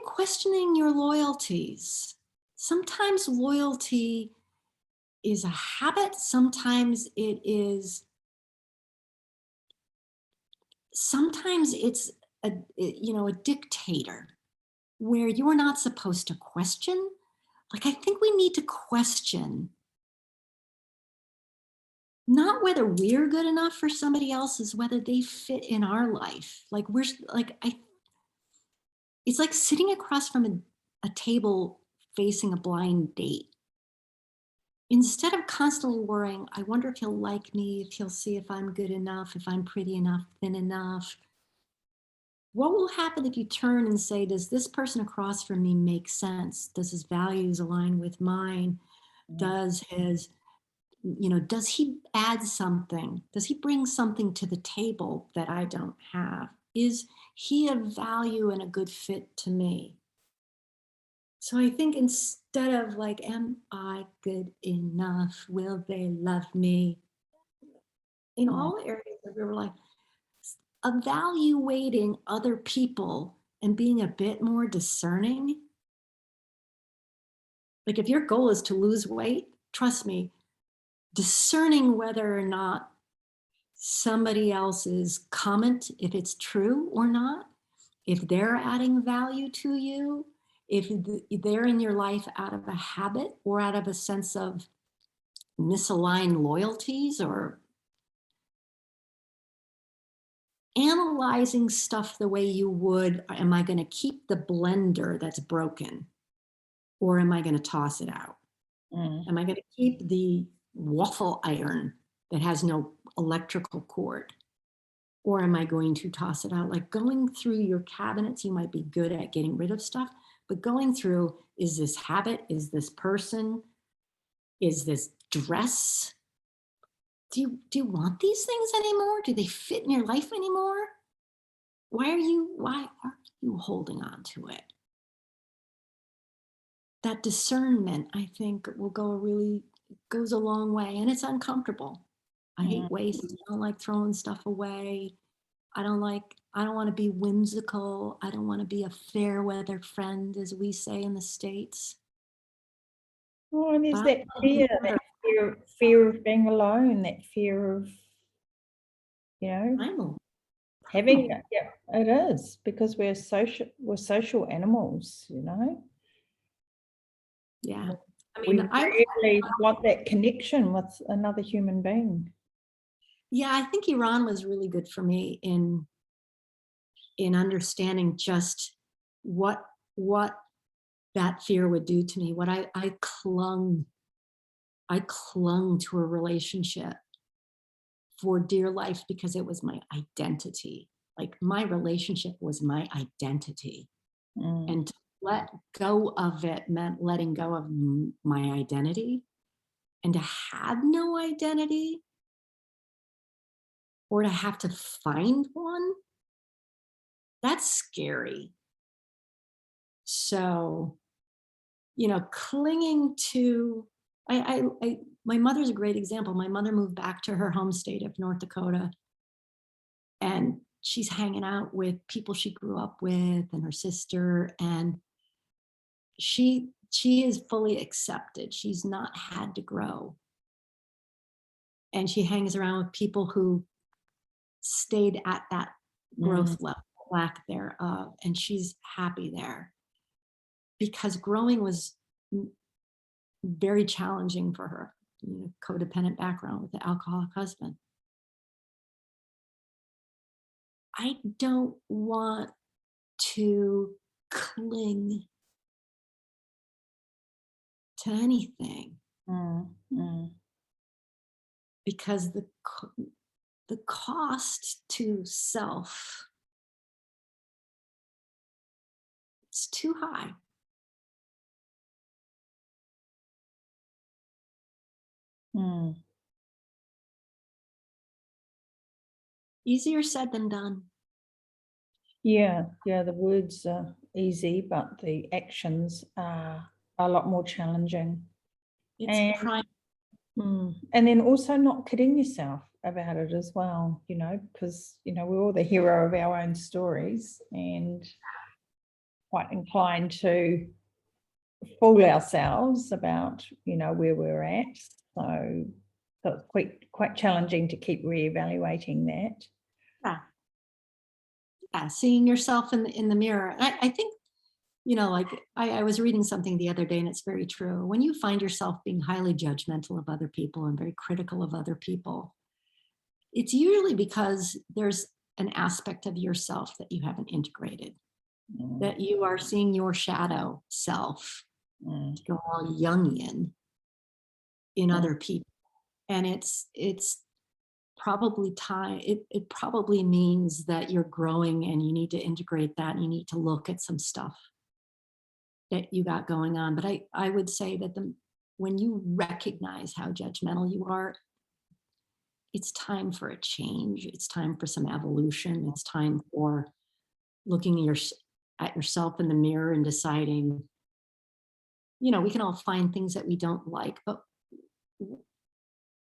Speaker 2: questioning your loyalties. Sometimes loyalty is a habit. Sometimes it's a dictator where you're not supposed to question. Like, I think we need to question not whether we're good enough for somebody else, is whether they fit in our life. Like, it's like sitting across from a table facing a blind date. Instead of constantly worrying, I wonder if he'll like me, if he'll see if I'm good enough, if I'm pretty enough, thin enough. What will happen if you turn and say, does this person across from me make sense? Does his values align with mine? Does he add something? Does he bring something to the table that I don't have? Is he a value and a good fit to me? So I think instead of like, am I good enough? Will they love me? In all areas of your life, evaluating other people and being a bit more discerning. Like, if your goal is to lose weight, trust me, discerning whether or not somebody else's comment, if it's true or not, if they're adding value to you, if they're in your life out of a habit or out of a sense of misaligned loyalties, or analyzing stuff the way you would, am I going to keep the blender that's broken, or am I going to toss it out? Am I going to keep the waffle iron that has no electrical cord, or am I going to toss it out? Like, going through your cabinets, you might be good at getting rid of stuff, but going through, is this habit, is this person, is this dress, do you want these things anymore? Do they fit in your life anymore? Why are you holding on to it? That discernment, I think, goes a long way, and it's uncomfortable. I hate waste. I don't like throwing stuff away. I don't want to be whimsical. I don't want to be a fair weather friend, as we say in the States.
Speaker 1: Oh, and there's
Speaker 2: But
Speaker 1: that fear of being alone, that fear of,
Speaker 2: primal.
Speaker 1: having, yeah, it is, because we're social animals,
Speaker 2: Yeah. I
Speaker 1: We
Speaker 2: mean,
Speaker 1: really want that connection with another human being.
Speaker 2: yeah, I think Iran was really good for me in understanding just what that fear would do to me. What I clung to a relationship for dear life because it was my identity. Like my relationship was my identity.
Speaker 1: Mm,
Speaker 2: And to let go of it meant letting go of my identity. And to have no identity or to have to find one, that's scary. So, clinging to, my mother's a great example. My mother moved back to her home state of North Dakota, and she's hanging out with people she grew up with and her sister, and she is fully accepted. She's not had to grow. And she hangs around with people who stayed at that
Speaker 1: mm,
Speaker 2: growth level, lack thereof, and she's happy there because growing was very challenging for her, codependent background with the alcoholic husband. I don't want to cling to anything
Speaker 1: mm, mm.
Speaker 2: because the cost to self, it's too high.
Speaker 1: Mm.
Speaker 2: Easier said than done.
Speaker 1: Yeah, the words are easy, but the actions are a lot more challenging.
Speaker 2: It's
Speaker 1: And
Speaker 2: prime.
Speaker 1: and then also not kidding yourself about it as well, because we're all the hero of our own stories and quite inclined to fool ourselves about where we're at. So it's quite challenging to keep reevaluating that.
Speaker 2: Yeah. Yeah, seeing yourself in the mirror. I think, like I was reading something the other day, and it's very true. When you find yourself being highly judgmental of other people and very critical of other people, it's usually because there's an aspect of yourself that you haven't integrated, that you are seeing your shadow self
Speaker 1: Mm,
Speaker 2: go all Jungian in
Speaker 1: mm.
Speaker 2: other people. And it's probably time. It probably means that you're growing and you need to integrate that. And you need to look at some stuff that you got going on. But I would say that when you recognize how judgmental you are, it's time for a change. It's time for some evolution. It's time for looking at yourself in the mirror and deciding, we can all find things that we don't like, but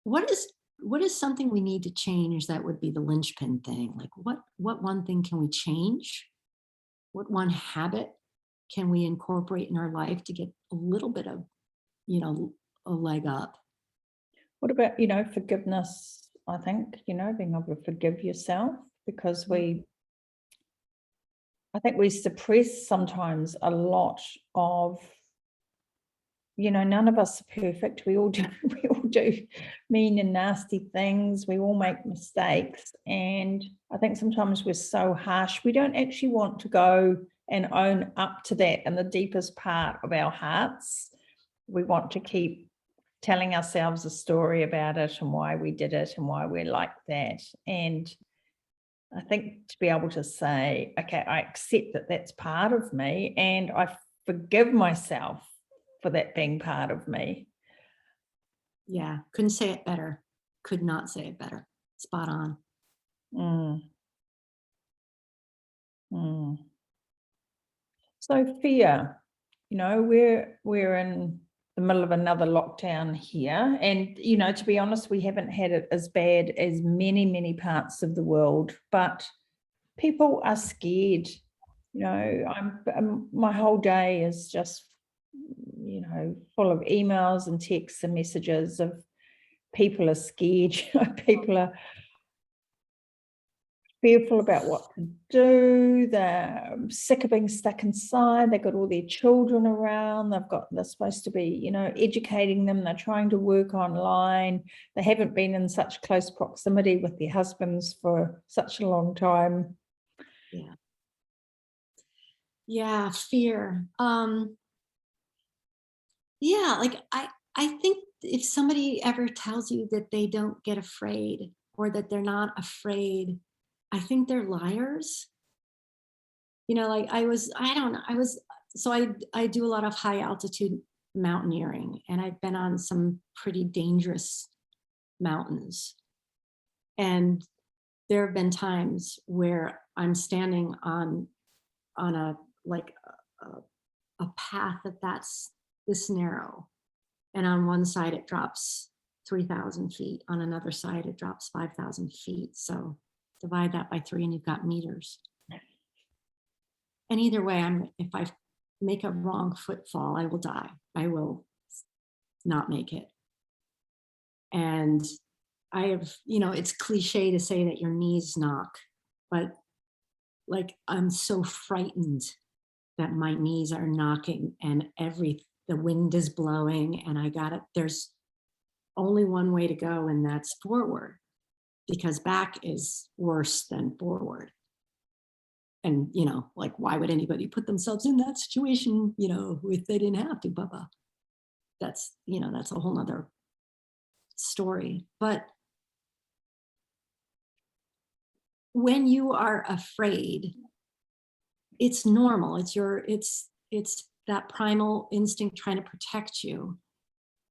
Speaker 2: what is something we need to change that would be the linchpin thing? Like what one thing can we change? What one habit can we incorporate in our life to get a little bit of, a leg up?
Speaker 1: What about forgiveness? I think being able to forgive yourself, because I think we suppress sometimes a lot of, none of us are perfect. We all do, we all do mean and nasty things. We all make mistakes. And I think sometimes we're so harsh. We don't actually want to go and own up to that in the deepest part of our hearts. We want to keep telling ourselves a story about it and why we did it and why we're like that. And I think to be able to say, okay, I accept that that's part of me and I forgive myself for that being part of me.
Speaker 2: Yeah, couldn't say it better. Could not say it better. Spot on.
Speaker 1: Mm. Mm. So fear, we're in the middle of another lockdown here, and to be honest, we haven't had it as bad as many parts of the world, but people are scared. My whole day is just full of emails and texts and messages of people are scared, people are fearful about what to do, they're sick of being stuck inside, they've got all their children around, they're supposed to be, educating them, they're trying to work online, they haven't been in such close proximity with their husbands for such a long time.
Speaker 2: Yeah, fear. I think if somebody ever tells you that they don't get afraid or that they're not afraid, I think they're liars. I do a lot of high altitude mountaineering, and I've been on some pretty dangerous mountains. And there have been times where I'm standing on a path that's this narrow, and on one side it drops 3,000 feet, on another side it drops 5,000 feet. So divide that by 3 and you've got meters. And either way, if I make a wrong footfall, I will die. I will not make it. And I have, it's cliche to say that your knees knock, but I'm so frightened that my knees are knocking and the wind is blowing, and there's only one way to go, and that's forward, because back is worse than forward. And, why would anybody put themselves in that situation, if they didn't have to, blah. That's a whole nother story. But when you are afraid, it's normal. It's that primal instinct trying to protect you,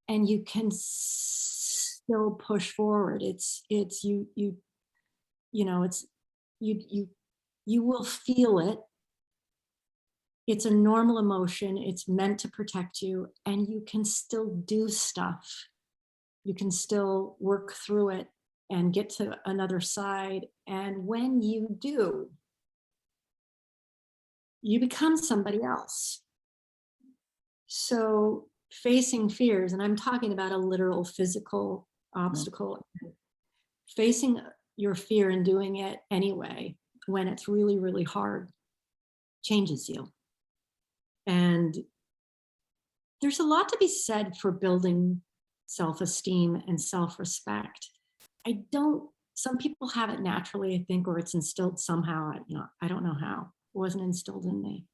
Speaker 2: and you can still push forward. You will feel it. It's a normal emotion. It's meant to protect you, and you can still do stuff. You can still work through it and get to another side. And when you do, you become somebody else. So facing fears, and I'm talking about a literal physical obstacle, facing your fear and doing it anyway, when it's really, really hard, changes you. And there's a lot to be said for building self-esteem and self-respect. Some people have it naturally, I think, or it's instilled somehow. I don't know how. It wasn't instilled in me.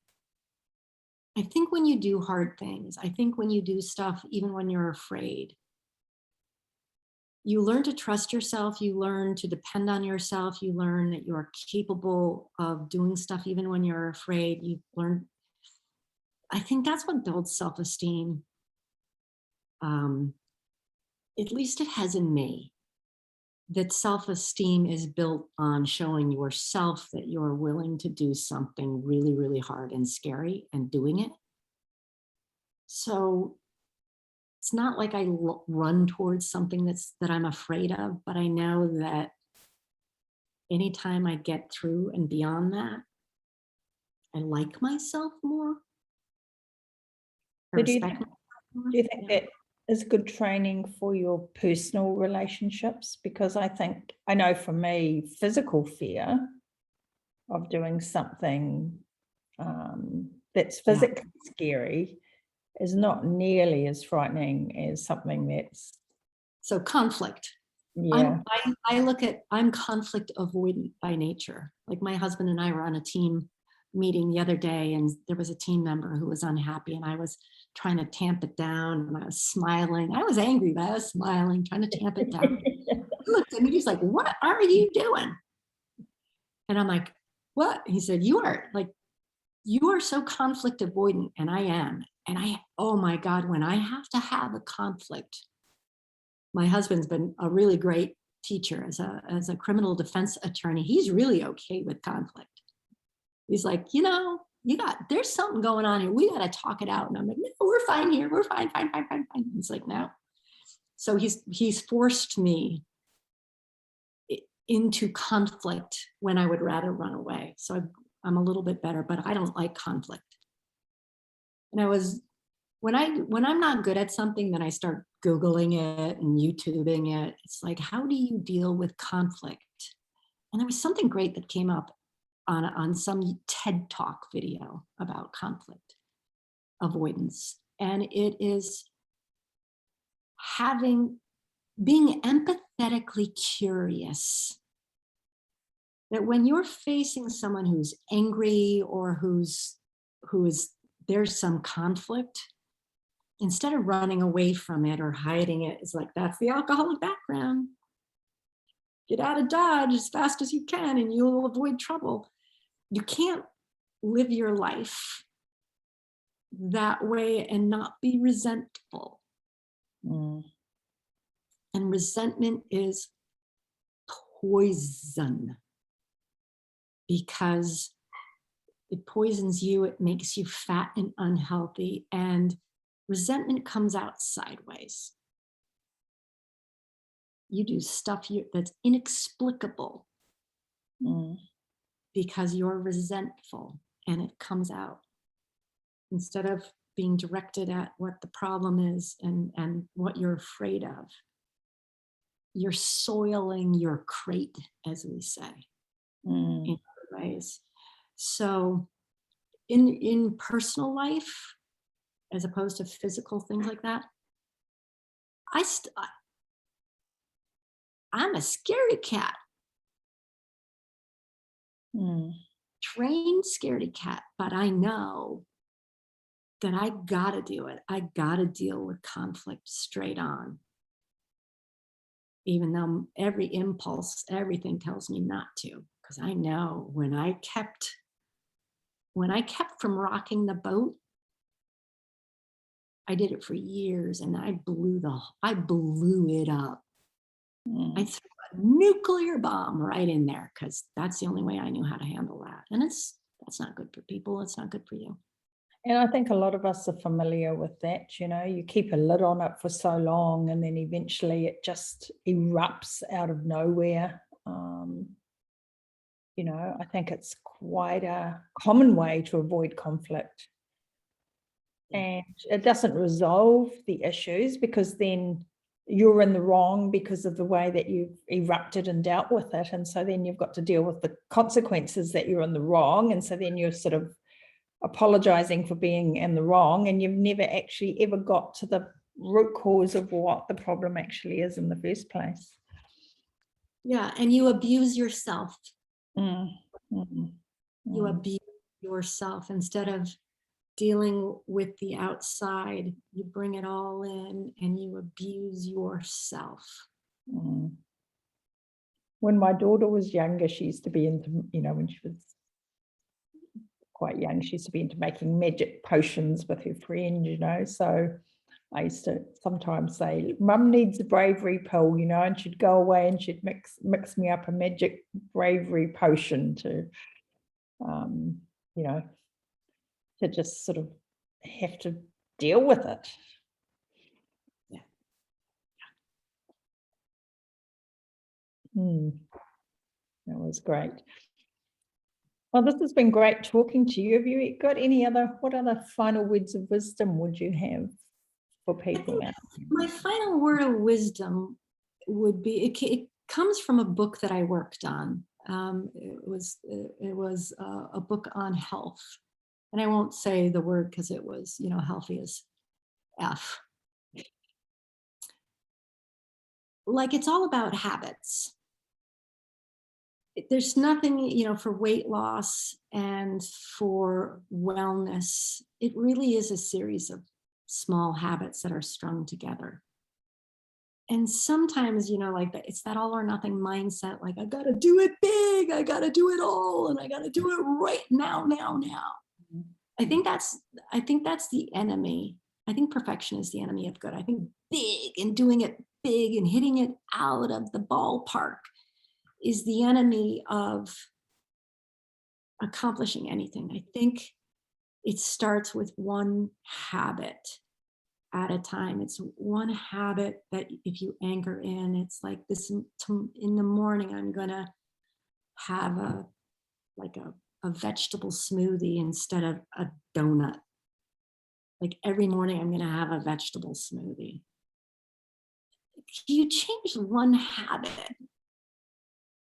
Speaker 2: I think when you do hard things, I think when you do stuff, even when you're afraid, you learn to trust yourself, you learn to depend on yourself, you learn that you're capable of doing stuff even when you're afraid. I think that's what builds self-esteem. At least it has in me. That self-esteem is built on showing yourself that you're willing to do something really, really hard and scary and doing it. So it's not like I run towards something that I'm afraid of, but I know that anytime I get through and beyond that, I like myself more.
Speaker 1: So do you think that is good training for your personal relationships? Because I know for me, physical fear of doing something that's physically scary is not nearly as frightening as something that's...
Speaker 2: So conflict.
Speaker 1: Yeah.
Speaker 2: I'm conflict avoidant by nature. Like my husband and I were on a team meeting the other day, and there was a team member who was unhappy, and I was trying to tamp it down, and I was smiling. I was angry, but I was smiling, trying to tamp it down. He looked at me, he's like, "What are you doing?" And I'm like, "What?" He said, you are so conflict avoidant, and I am. And oh my God, when I have to have a conflict, my husband's been a really great teacher as a criminal defense attorney. He's really okay with conflict. He's like, there's something going on here. We got to talk it out. And I'm like, no, we're fine here. We're fine. He's like, no. So he's forced me into conflict when I would rather run away. So I'm a little bit better, but I don't like conflict. And I was when I'm not good at something, then I start Googling it and YouTubing it. It's like, how do you deal with conflict? And there was something great that came up on some TED Talk video about conflict avoidance. And it is being empathetically curious that when you're facing someone who's angry or there's some conflict, instead of running away from it or hiding it, it's like, that's the alcoholic background. Get out of Dodge as fast as you can and you'll avoid trouble. You can't live your life that way and not be resentful.
Speaker 1: Mm.
Speaker 2: And resentment is poison because it poisons you, it makes you fat and unhealthy, and resentment comes out sideways. You do stuff that's inexplicable because you're resentful, and it comes out instead of being directed at what the problem is and what you're afraid of. You're soiling your crate, as we say, in other ways. So in personal life, as opposed to physical things like that, I'm a scaredy cat. Trained scaredy cat, but I know that I gotta do it. I gotta deal with conflict straight on. Even though every impulse, everything tells me not to, because I know when I kept from rocking the boat, I did it for years and I blew it up. I threw a nuclear bomb right in there because that's the only way I knew how to handle that. And that's not good for people. It's not good for you.
Speaker 1: And I think a lot of us are familiar with that. You keep a lid on it for so long and then eventually it just erupts out of nowhere. I think it's quite a common way to avoid conflict. And it doesn't resolve the issues because then you're in the wrong because of the way that you've erupted and dealt with it. And so then you've got to deal with the consequences that you're in the wrong. And so then you're sort of apologizing for being in the wrong, and you've never actually ever got to the root cause of what the problem actually is in the first place.
Speaker 2: Yeah, and you abuse yourself. You abuse yourself instead of dealing with the outside. You bring it all in and you abuse yourself.
Speaker 1: When my daughter was younger, she used to be into, when she was quite young, she used to be into making magic potions with her friend, so I used to sometimes say, Mum needs a bravery pill, and she'd go away and she'd mix me up a magic bravery potion to to just sort of have to deal with it. That was great. Well, this has been great talking to you. Have you got what other final words of wisdom would you have for people?
Speaker 2: My final word of wisdom would be, it comes from a book that I worked on. It was a book on health. And I won't say the word because it was, healthy as F. Like, it's all about habits. There's nothing, for weight loss and for wellness. It really is a series of small habits that are strung together. And sometimes, it's that all or nothing mindset. Like, I got to do it big. I got to do it all. And I got to do it right now. I think that's the enemy. I think perfection is the enemy of good. I think big and doing it big and hitting it out of the ballpark is the enemy of accomplishing anything. I think it starts with one habit at a time. It's one habit that if you anchor in, it's like this: in the morning, I'm gonna have a vegetable smoothie instead of a donut. Like every morning I'm going to have a vegetable smoothie. You change one habit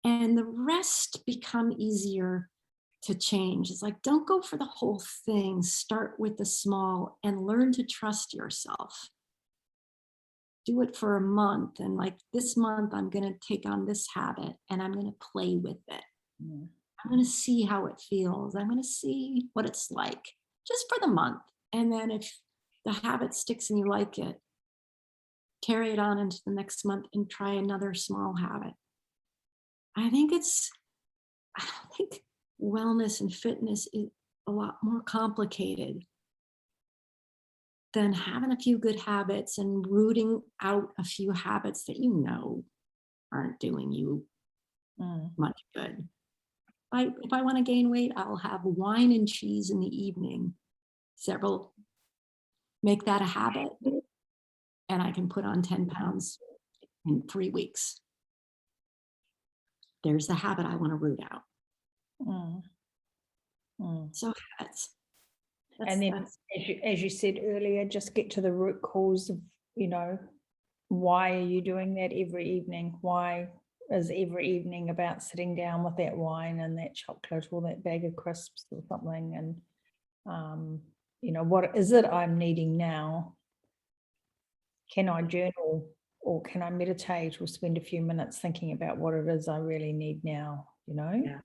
Speaker 2: and the rest become easier to change. It's like, don't go for the whole thing. Start with the small and learn to trust yourself. Do it for a month. And like this month, I'm going to take on this habit and I'm going to play with it.
Speaker 1: Yeah.
Speaker 2: I'm going to see how it feels. I'm going to see what it's like just for the month. And then if the habit sticks and you like it, carry it on into the next month and try another small habit. I don't think wellness and fitness is a lot more complicated than having a few good habits and rooting out a few habits that you know aren't doing you much good. If I want to gain weight, I'll have wine and cheese in the evening. Make that a habit, and I can put on 10 pounds in 3 weeks. There's the habit I want to root out. So habits.
Speaker 1: And then, as you said earlier, just get to the root cause of, why are you doing that every evening? Why is every evening about sitting down with that wine and that chocolate or that bag of crisps or something? And, what is it I'm needing now? Can I journal or can I meditate or spend a few minutes thinking about what it is I really need now,
Speaker 2: Yeah.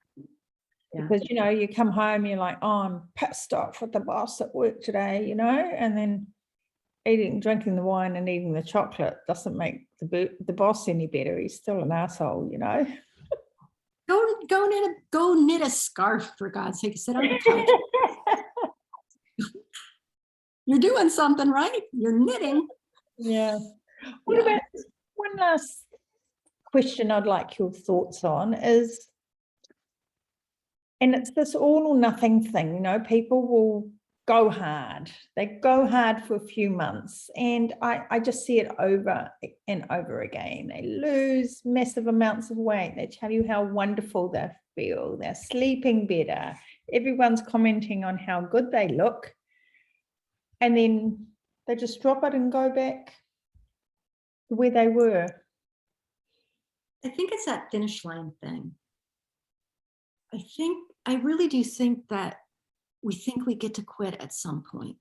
Speaker 1: Because, you come home, you're like, oh, I'm pissed off with the boss at work today, and then drinking the wine and eating the chocolate doesn't make the boss any better. He's still an asshole,
Speaker 2: Go knit a scarf, for God's sake. Sit on the couch. You're doing something right. You're knitting.
Speaker 1: Yeah. What about one last question I'd like your thoughts on is, and it's this all or nothing thing, people will go hard. They go hard for a few months. And I just see it over and over again. They lose massive amounts of weight. They tell you how wonderful they feel. They're sleeping better. Everyone's commenting on how good they look. And then they just drop it and go back to where they were.
Speaker 2: I think it's that finish line thing. I really do think that we think we get to quit at some point.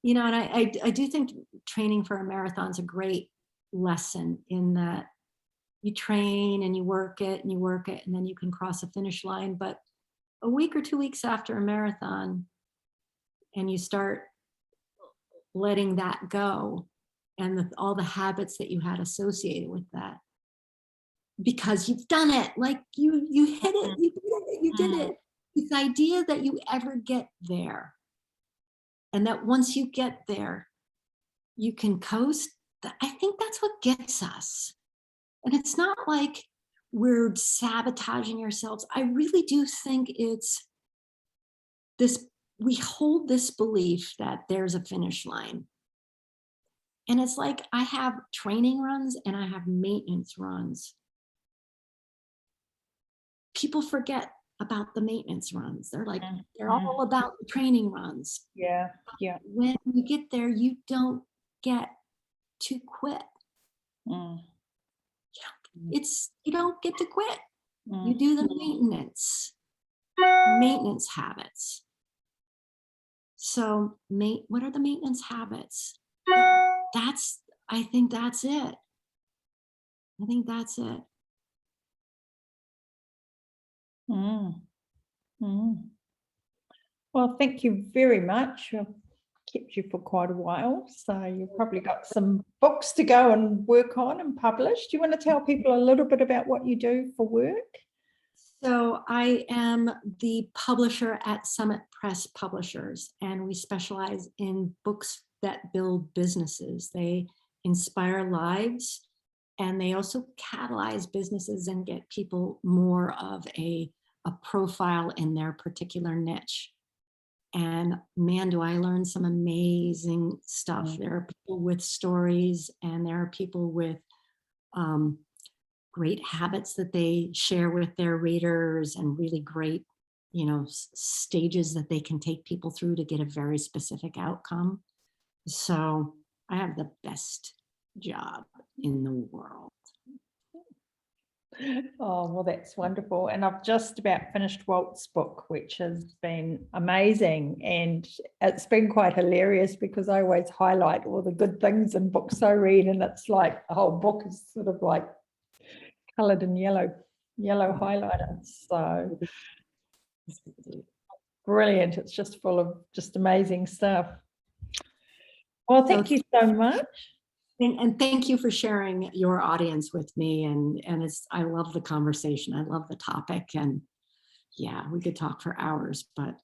Speaker 2: And I do think training for a marathon is a great lesson in that you train and you work it and you work it and then you can cross a finish line. But a week or 2 weeks after a marathon and you start letting that go and all the habits that you had associated with that, because you've done it, like you hit it, you did it. This idea that you ever get there and that once you get there, you can coast. I think that's what gets us. And it's not like we're sabotaging ourselves. I really do think it's this, we hold this belief that there's a finish line. And it's like I have training runs and I have maintenance runs. People forget about the maintenance runs. They're like, they're all about the training runs.
Speaker 1: Yeah.
Speaker 2: When you get there, you don't get to quit. You don't get to quit. You do the maintenance habits. So what are the maintenance habits? I think that's it.
Speaker 1: Well, thank you very much. I've kept you for quite a while, so you've probably got some books to go and work on and publish. Do you want to tell people a little bit about what you do for work?
Speaker 2: So I am the publisher at Summit Press Publishers, and we specialize in books that build businesses. They inspire lives, and they also catalyze businesses and get people more of a profile in their particular niche. And man, do I learn some amazing stuff. There are people with stories, and there are people with great habits that they share with their readers, and really great, stages that they can take people through to get a very specific outcome. So I have the best job in the world.
Speaker 1: Oh, well, that's wonderful. And I've just about finished Walt's book, which has been amazing. And it's been quite hilarious because I always highlight all the good things in books I read. And it's like the whole book is sort of like coloured in yellow highlighter. So brilliant. It's just full of just amazing stuff. Well, thank you so much.
Speaker 2: And thank you for sharing your audience with me. And I love the conversation. I love the topic. And yeah, we could talk for hours, but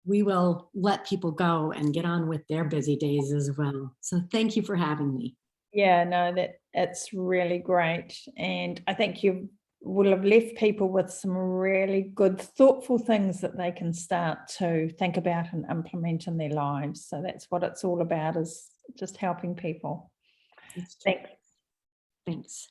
Speaker 2: we will let people go and get on with their busy days as well. So thank you for having me.
Speaker 1: Yeah, no, it's really great. And I think you will have left people with some really good, thoughtful things that they can start to think about and implement in their lives. So that's what it's all about, is just helping people. Thanks.
Speaker 2: Thanks.